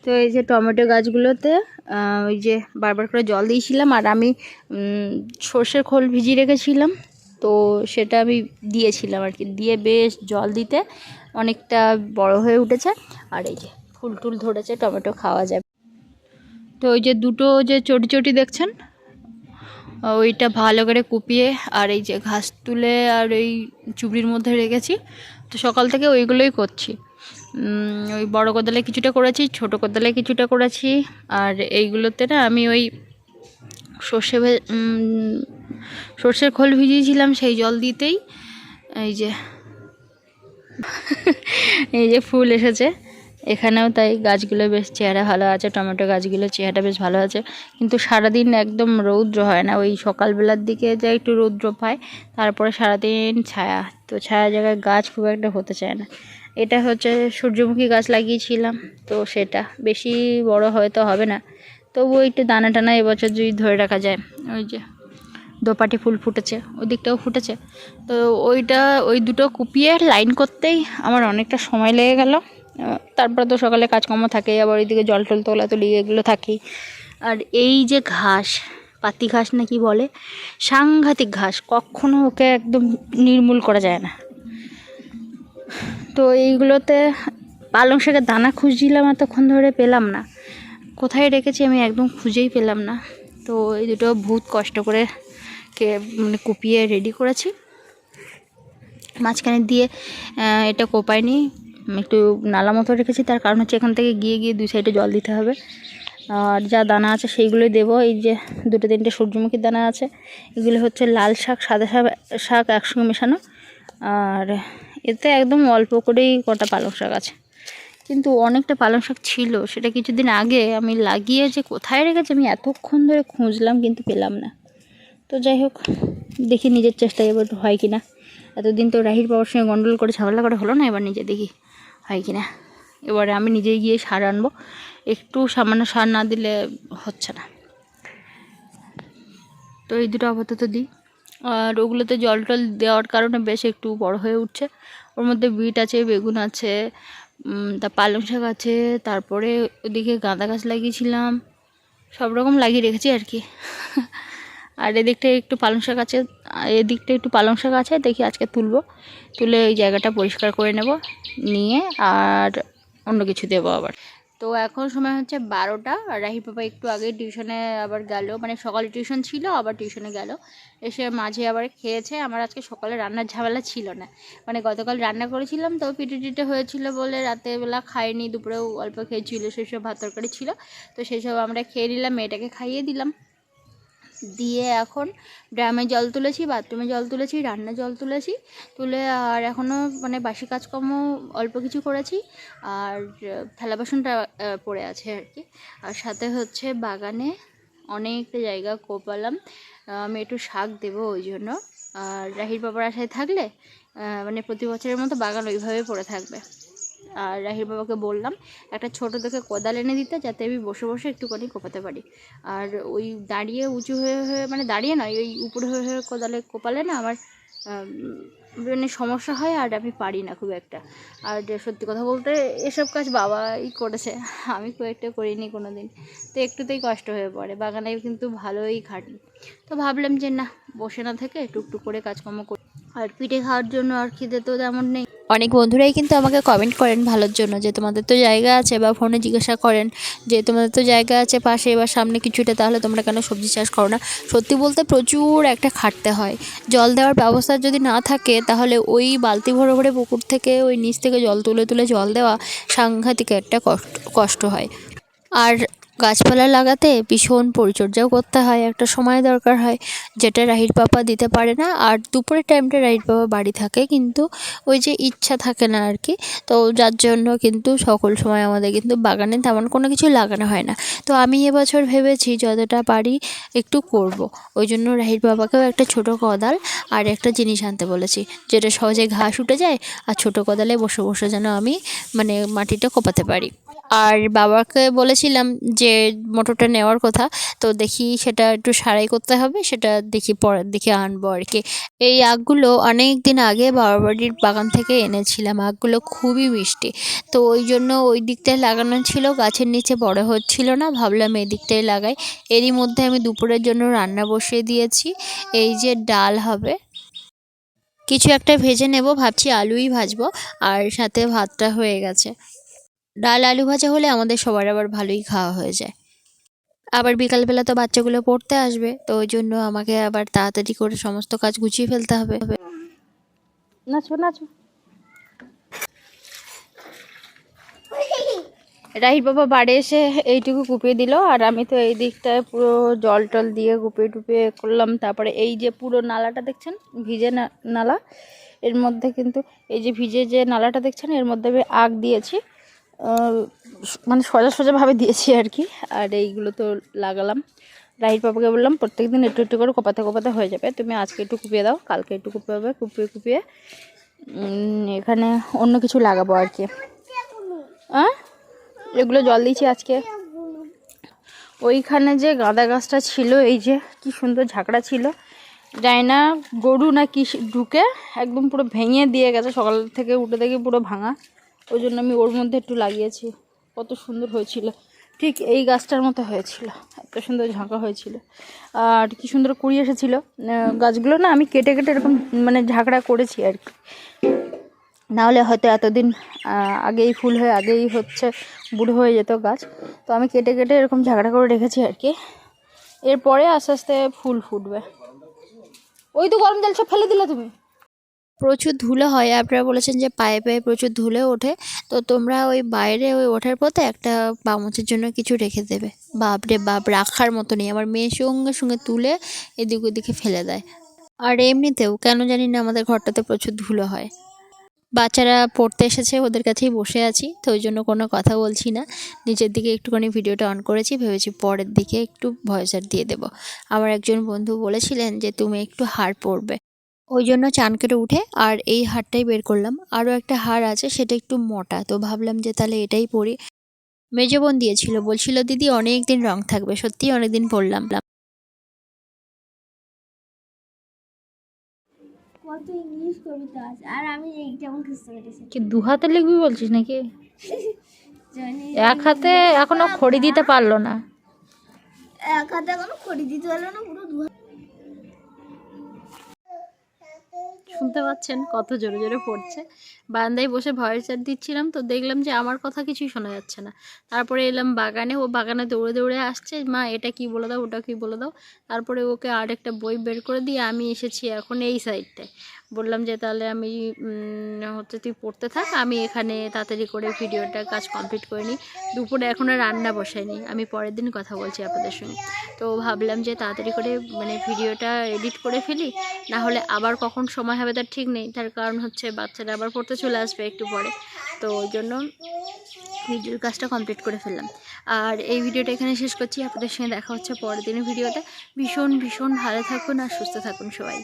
তো এই যে টমেটো গাছগুলোতে ওই যে বারবার করে জল দিয়েছিলাম, আর আমি সর্ষের খোল ভিজিয়ে রেখেছিলাম, তো সেটা আমি দিয়েছিলাম আর কি, দিয়ে বেশ জল দিতে অনেকটা বড় হয়ে উঠেছে। আর এই যে ফুল টুল ধরেছে, টমেটো খাওয়া যাবে। তো ওই যে দুটো যে চটি চটি দেখছেন, ওইটা ভালো করে কুপিয়ে আর এই যে ঘাস তুলে আর ওই চুবড়ির মধ্যে রেখেছি। তো সকাল থেকে ওইগুলোই করছি। ওই বড় কোদালে কিছুটা করেছি, ছোট কোদালে কিছুটা করেছি। আর এইগুলোতে না আমি ওই সর্ষের খোল ভিজিয়েছিলাম, সেই জল দিতেই এই যে এই যে ফুল এসেছে এখানেও। তাই গাছগুলো বেশ চেহারা ভালো আছে, টমেটো গাছগুলো চেহারা বেশ ভালো আছে। কিন্তু সারাদিন একদম রৌদ্র হয় না, ওই সকালবেলার দিকে যা একটু রৌদ্র পায়, তারপরে সারাদিন ছায়া। তো ছায়া জায়গায় গাছ খুব একটা হতে চায় না। এটা হচ্ছে সূর্যমুখী গাছ লাগিয়েছিলাম, তো সেটা বেশি বড় হয়তো হবে না, তবুও একটু দানা টানা এবছর যদি ধরে রাখা যায়। ওই যে দোপাটি ফুল ফুটেছে, ওই দিকটাও ফুটেছে। তো ওই দুটো কুপিয়ে লাইন করতেই আমার অনেকটা সময় লেগে গেল। তারপরে তো সকালে কাজকর্ম থাকে, আবার ওইদিকে জল টল তোলাতুলি এগুলো থাকেই। আর এই যে ঘাস, পাতি ঘাস না কি বলে, সাংঘাতিক ঘাস, কখনো ওকে একদম নির্মূল করা যায় না। তো এইগুলোতে পালং শাকের দানা খুঁজছিলাম, এতক্ষণ ধরে পেলাম না, কোথায় রেখেছি আমি একদম খুঁজেই পেলাম না। তো এই দুটো বহুত কষ্ট করে মানে কুপিয়ে রেডি করেছি। মাঝখানে দিয়ে এটা কোপায়নি, একটু নালা মতো রেখেছি, তার কারণ হচ্ছে এখান থেকে গিয়ে গিয়ে দুই সাইডে জল দিতে হবে। আর যা দানা আছে সেইগুলোই দেবো। এই যে দুটো তিনটে সূর্যমুখীর দানা আছে, এগুলো হচ্ছে লাল শাক সাদা শাক একসঙ্গে মেশানো। আর এতে একদম অল্প করেই কটা পালং শাক আছে, কিন্তু অনেকটা পালং শাক ছিল, সেটা কিছুদিন আগে আমি লাগিয়ে যে কোথায় রেখেছি আমি এতক্ষণ ধরে খুঁজলাম, কিন্তু পেলাম না। তো যাই হোক, দেখি নিজের চেষ্টায় এবার হয় কি না। এতদিন তো রাহির বাবার সঙ্গে গন্ডগোল করে ঝামেলা করে হলো না, এবার নিজে দেখি হয় কি না। এবারে আমি নিজেই গিয়ে সার আনবো, একটু সামান্য সার না দিলে হচ্ছে না। তো এই দুটো আপাতত দিই। আর ওগুলোতে জল টল দেওয়ার কারণে বেশ একটু বড় হয়ে উঠছে। ওর মধ্যে বিট আছে, বেগুন আছে, তা পালং শাক আছে, তারপরে ওদিকে গাঁদা গাছ লাগিয়েছিলাম, সব রকম লাগিয়ে রেখেছি আর কি। আর এদিকটা একটু পালং শাক আছে, এদিকটা একটু পালং শাক আছে, দেখি আজকে তুলে ওই জায়গাটা পরিষ্কার করে নেব, নিয়ে আর অন্য কিছু দেবো আবার। তো এখন সময় হচ্ছে 12টা, আর রাহি পাপা একটু আগে টিউশনে আবার গেল, মানে সকালে টিউশন ছিল আবার টিউশনে গেল, এসে মাঝে আবার খেয়েছে। আমার আজকে সকালে রান্নার ঝামেলা ছিল না, মানে গতকাল রান্না করেছিলাম তো পিঠে টিটে হয়েছিল বলে রাতেরবেলা খাইনি, দুপুরেও অল্প খেয়েছিল, সেসব ভাত তরকারি ছিল, তো সেসব আমরা খেয়ে নিলাম, মেয়েটাকে খাইয়ে দিলাম। দিয়ে এখন ড্রামে জল তুলেছি, বাথরুমে জল তুলেছি, রান্না জল তুলে আর এখনও মানে বাসি কাজকর্ম অল্প কিছু করেছি, আর থালা বাসনটা পড়ে আছে আর কি। আর সাথে হচ্ছে বাগানে অনেকটা জায়গা কোপালাম, আমি একটু শাক দেবো ওই জন্য। আর রাহির বাবার আশায় থাকলে মানে প্রতি বছরের মতো বাগান ওইভাবে পড়ে থাকবে। আর রাহির বাবাকে বললাম একটা ছোট দেখে কোদাল এনে দিতে, যাতে আমি বসে বসে একটুখানি কোপাতে পারি। আর ওই দাঁড়িয়ে উঁচু হয়ে মানে দাঁড়িয়ে নয়, ওই উপরে হয়ে কোদালে কোপালে না আমার মানে সমস্যা হয়, আর আমি পারি না খুব একটা। আর সত্যি কথা বলতে এসব কাজ বাবাই করেছে, আমি খুব একটা করিনি কোনো দিন, তো একটুতেই কষ্ট হয়ে পড়ে। বাগানে কিন্তু ভালোই খাটি। তো ভাবলাম যে না, বসে না থেকে টুকটুক করে কাজকর্ম করি। আর পিঠে খাওয়ার জন্য আর খিদে তো তেমন নেই। অনেক বন্ধুরাই কিন্তু আমাকে কমেন্ট করেন ভালোর জন্য, যে তোমাদের তো জায়গা আছে, বা ফোনে জিজ্ঞাসা করেন যে তোমাদের তো জায়গা আছে পাশে বা সামনে কিছুটা, তাহলে তোমরা কেন সবজি চাষ করো না। সত্যি বলতে প্রচুর একটা খাটতে হয়, জল দেওয়ার ব্যবস্থা যদি না থাকে তাহলে ওই বালতি ভরে ভরে পুকুর থেকে ওই নিচ থেকে জল তুলে তুলে জল দেওয়া সাংঘাতিক একটা কষ্ট হয়। আর গাছপালা লাগাতে ভীষণ পরিচর্যাও করতে হয়, একটা সময় দরকার হয়, যেটা রাহির পাপা দিতে পারে না। আর দুপুরের টাইমটা রাহির পাপা বাড়ি থাকে, কিন্তু ওই যে ইচ্ছা থাকে না আর কি, তো যার জন্য কিন্তু সকল সময় আমাদের কিন্তু বাগানে তেমন কোনো কিছু লাগানো হয় না। তো আমি এবছর ভেবেছি যতটা পারি একটু করব, ওই জন্য রাহির বাবাকেও একটা ছোট কোদাল আর একটা জিনিস আনতে বলেছি, যেটা সহজে ঘাস উঠে যায়, আর ছোট কোদালে বসে বসে যেন আমি মানে মাটিটা কোপাতে পারি। আর বাবাকে বলেছিলাম যে মোটরটা নেওয়ার কথা, তো দেখি সেটা একটু সারাই করতে হবে, সেটা দেখি পরের দিকে আনবো আর কি। এই আখগুলো অনেক দিন আগে বাবার বাড়ির বাগান থেকে এনেছিলাম, আখগুলো খুবই মিষ্টি। তো ওই জন্য ওই দিকটায় লাগানো ছিল, গাছের নিচে বড় হচ্ছিল না, ভাবলাম এই দিকটায় লাগাই। এরই মধ্যে আমি দুপুরের জন্য রান্না বসিয়ে দিয়েছি। এই যে ডাল হবে, কিছু একটা ভেজে নেব, ভাবছি আলুই ভাজবো, আর সাথে ভাতটা হয়ে গেছে। ডাল আলু ভাজা হলে আমাদের সবার আবার ভালোই খাওয়া হয়ে যায়। আবার বিকালবেলা তো বাচ্চাগুলো পড়তে আসবে, তো ওই জন্য আমাকে আবার তাড়াতাড়ি করে সমস্ত কাজ গুছিয়ে ফেলতে হবে। নাচো নাচো। রাহির বাবা বাড়ি এসে এইটুকু কুপিয়ে দিল, আর আমি তো এই দিকটায় পুরো জল টল দিয়ে কুপিয়ে টুপিয়ে করলাম। তারপরে এই যে পুরো নালাটা দেখছেন, ভিজে নালা, এর মধ্যে কিন্তু এই যে ভিজে যে নালাটা দেখছেন, এর মধ্যে আমি আগ দিয়েছি, মানে সোজা সোজাভাবে দিয়েছি আর কি। আর এইগুলো তো লাগালাম। রাহির বাবাকে বললাম প্রত্যেকদিন একটু একটু করে কোপাতে কোপাতে হয়ে যাবে, তুমি আজকে একটু কুপিয়ে দাও, কালকে একটু কুপিয়ে কুপিয়ে কুপিয়ে এখানে অন্য কিছু লাগাবো আর কি। এগুলো জল দিয়েছি আজকে। ওইখানে যে গাঁদা গাছটা ছিল, এই যে কি সুন্দর ঝাঁকড়া ছিল, জানি না গরু না কি ঢুকে একদম পুরো ভেঙে দিয়ে গেছে, সকাল থেকে উঠে দেখি পুরো ভাঙা। ওই জন্য আমি ওর মধ্যে একটু লাগিয়েছি। কত সুন্দর হয়েছিল, ঠিক এই গাছটার মতো হয়েছিল, এত সুন্দর ঝাঁকা হয়েছিল, আর কি সুন্দর কুড়ি এসেছিল। গাছগুলো না আমি কেটে কেটে এরকম মানে ঝাঁকড়া করেছি আর কি, নাহলে হয়তো এতদিন আগেই ফুল হয়ে আগেই হচ্ছে বুড়ো হয়ে যেত গাছ। তো আমি কেটে কেটে এরকম ঝাঁকড়া করে রেখেছি আর কি, এরপরে আস্তে আস্তে ফুল ফুটবে। ওই তো গরম জল সব ফেলে দিলে তুমি। প্রচুর ধুলো হয়, আপনারা বলেছেন যে পায়ে পায়ে প্রচুর ধুলো ওঠে, তো তোমরা ওই বাইরে ওই ওঠার পথে একটা পা মোছার জন্য কিছু রেখে দেবে। বাপরে বাপ, রাখার মতো নেই, আমার মেয়ের সঙ্গে সঙ্গে তুলে এদিক ওদিকে ফেলে দেয়। আর এমনিতেও কেন জানি না আমাদের ঘরটাতে প্রচুর ধুলো হয়। বাচ্চারা পড়তে এসেছে, ওদের কাছেই বসে আছি, তো ওই জন্য কোনো কথা বলছি না, নিচের দিকে একটুখানি ভিডিওটা অন করেছি, ভেবেছি পরের দিকে একটু ভয়েসার দিয়ে দেব। আমার একজন বন্ধু বলেছিলেন যে তুমি একটু হার পরবে, ওই জন্য চান কেটে উঠে আর এই হারটাই বের করলাম। আরও একটা হার আছে, সেটা একটু মোটা, তো ভাবলাম যে তাহলে এটাই পরি। মেজো বোন দিয়েছিল, বলছিল দিদি অনেক দিন রং থাকবে, সত্যিই অনেক দিন পরলাম। কত ইংলিশ কবিতা আছে, আর আমি এইটা আমার খুঁজতে পেরেছি। কি দু হাতে লিখবি বলছিস নাকি? জানি এক হাতে এখনো খড়ি দিতে পারলো না। এক হাতে এখনো খড়ি দিতে পারলো না, পুরো দু শুনতে পাচ্ছেন কত জোরে জোরে পড়ছে। বারান্দায় বসে ভয়েস চ্যাট দিচ্ছিলাম, তো দেখলাম যে আমার কথা কিছুই শোনা যাচ্ছে না। তারপরে এলাম বাগানে, ও বাগানে দৌড়ে দৌড়ে আসছে, মা এটা কি বলে দাও, ওটা কি বলে দাও। তারপরে ওকে আরেকটা বই বের করে দিয়ে আমি এসেছি এখন এই সাইডটায়। বললাম যে তাহলে আমি হচ্ছে তুই পড়তে থাক, আমি এখানে তাড়াতাড়ি করে ভিডিওটা কাজ কমপ্লিট করে নিই। দুপুরে এখনও রান্না বসাইনি, আমি পরের দিন কথা বলছি আপনাদের সঙ্গে। তো ভাবলাম যে তাড়াতাড়ি করে মানে ভিডিওটা এডিট করে ফেলি, না হলে আবার কখন সময় হবে তার ঠিক নেই। তার কারণ হচ্ছে বাচ্চারা আবার পড়তে চলে আসবে একটু পরে, তো ওই জন্য ভিডিওর কাজটা কমপ্লিট করে ফেললাম। আর এই ভিডিওটা এখানে শেষ করছি, আপনাদের সঙ্গে দেখা হচ্ছে পরের দিনের ভিডিওতে। ভীষণ ভীষণ ভালো থাকুন আর সুস্থ থাকুন সবাই।